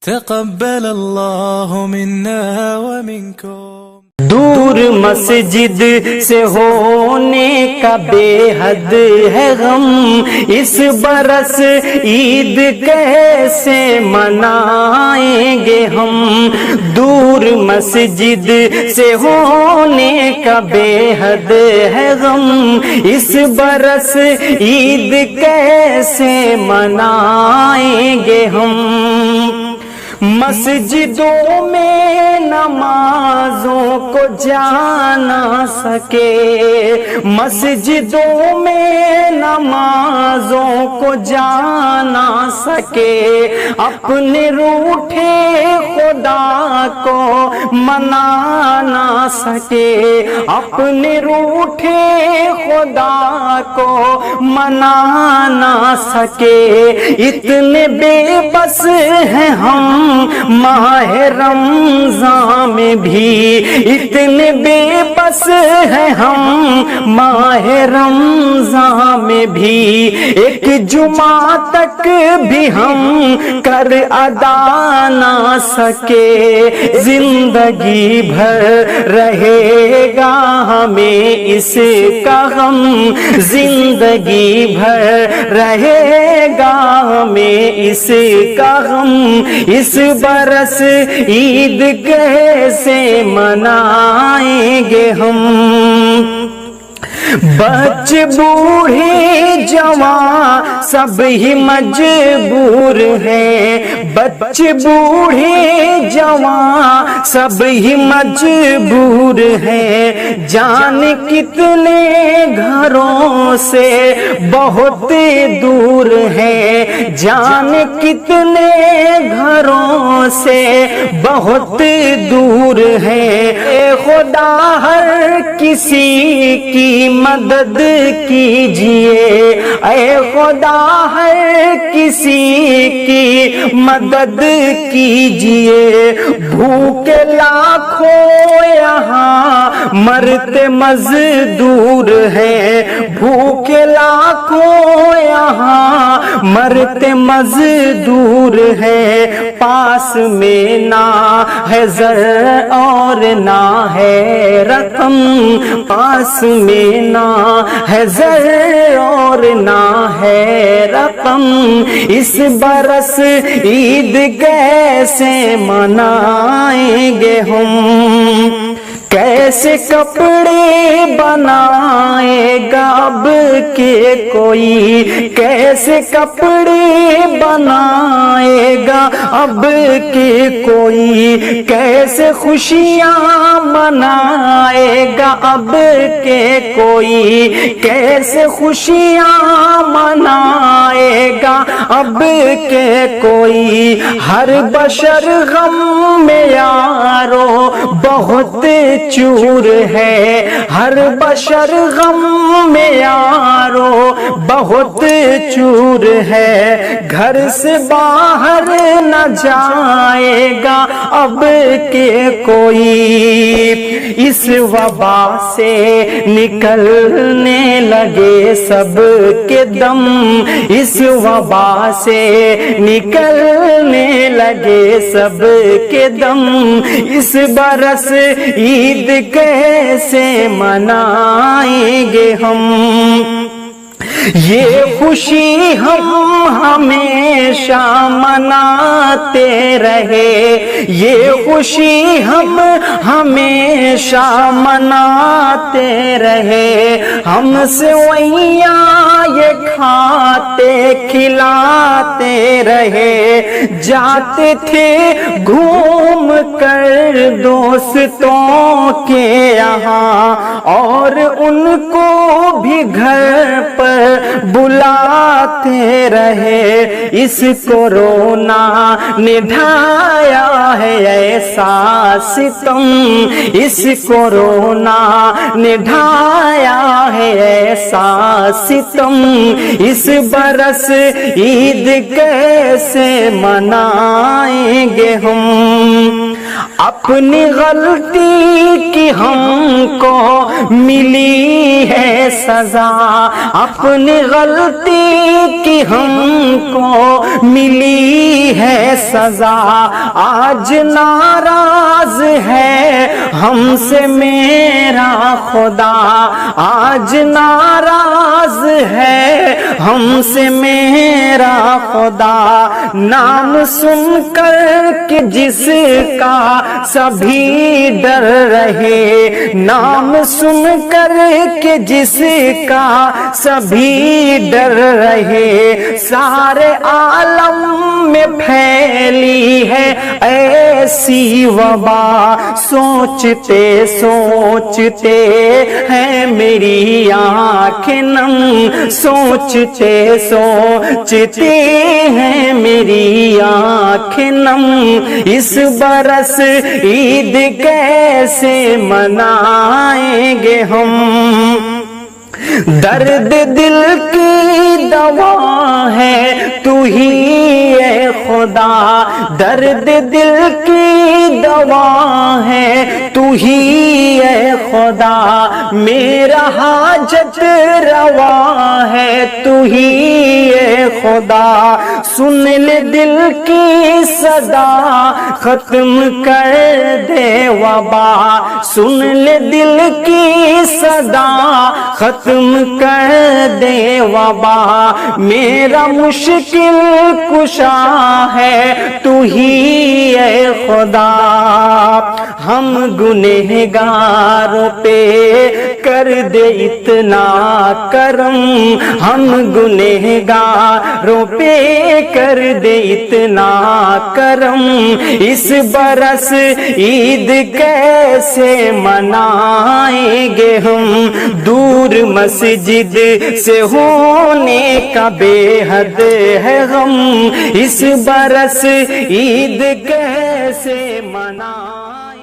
تقبل الله منا ومنكم. دور مسجد سے ہونے کا بے حد ہے غم، اس برس عید کیسے منائیں گے ہم. دور مسجد سے ہونے کا بے حد ہے غم، اس برس عید کیسے منائیں گے ہم. مسجدوں میں نمازوں کو جانا سکے، مسجدوں میں نمازوں کو جانا سکے، اپنے روٹھے خدا کو منا نہ سکے، اپنے روٹھے خدا کو منا نہ سکے. اتنے بے بس ہیں ہم ماہ رمضان میں بھی، اتنے بے بس ہیں ہم ماہ رمضان میں بھی. ایک جمعہ تک بھی ہم کر ادا نہ سکے، زندگی بھر رہے گا ہمیں اس کا غم، زندگی بھر رہے گا ہمیں اس کا غم. اس برس عید کیسے منائیں گے ہم. بچے بوڑھے جوان سب ہی مجبور ہیں، بچے بوڑھے جوان سب ہی مجبور ہیں. جان کتنے گھروں سے بہت دور ہے، جان کتنے گھروں سے بہت دور ہے. اے خدا ہر کسی کی مدد کیجئے، اے خدا ہر کسی کی مدد کیجئے. بھوکے لاکھوں یہاں مرتے مزدور ہیں، بھوکے لاکھوں یہاں مرتے مزدور ہیں. پاس میں نہ ہے زر اور نہ ہے رقم، پاس میں نہ ہے زر اور نہ ہے رقم. اس برس عید کیسے منائیں گے ہم، کیسے کپڑے بنائے گا اب کے کوئی، کیسے کپڑے بنائے گا اب کے کوئی، کیسے خوشیاں منائے گا اب کے کوئی، کیسے خوشیاں منائے گا اب کے کوئی. ہر بشر غم میں یارو بہت چور ہے، ہر بشر غم میں یارو بہت چور ہے. گھر سے باہر نہ جائے گا اب کے کوئی، اس وبا سے نکلنے لگے سب کے دم، اس وبا سے نکلنے لگے سب کے دم. اس برس عید کیسے منائیں گے ہم. یہ خوشی ہم ہمیشہ مناتے رہے، یہ خوشی ہم ہمیشہ مناتے رہے. ہم سویاں یہ کھاتے کھلاتے رہے، جاتے تھے گھوم کر دوستوں کے یہاں، اور ان کو بھی گھر پر بلاتے رہے. اس کورونا نے ڈھایا ہے ایسا ستم، اس کورونا نے ڈھایا ہے ایسا ستم. اس برس عید کیسے منائیں گے ہم. اپنی غلطی کی ہم کو ملی ہے سزا، اپنی غلطی کی ہم کو ملی ہے سزا، آج ناراض ہے ہم سے میرا خدا، آج ناراض ہے ہم سے میرا خدا، نام سن کر کہ جس کا سبھی ڈر رہے، نام سن کر کہ جس کا سبھی ڈر رہے، سارے عالم میں پھیلی ہے ایسی وبا، سوچتے سوچتے ہیں میری آنکھیں نم، سوچتے سوچتے ہیں میری آنکھیں نم، اس برس عید کیسے منائیں گے ہم، درد دل کی دوا ہے تو ہی اے خدا، درد دل کی دوا ہے تو ہی اے خدا، میرا حاجت روا ہے تو ہی اے خدا، سن لے دل کی صدا ختم کر دے وبا، سن لے دل کی صدا ختم کر دے وبا، میرا مشکل کشا ہے تو ہی اے خدا، ہم گنہگاروں پہ کر دے اتنا کرم، ہم گنہگاروں پہ کر دے اتنا کرم، اس برس عید کیسے منائیں گے ہم، دور مسجد سے ہونے کا بے حد ہے غم، اس برس عید کیسے منائیں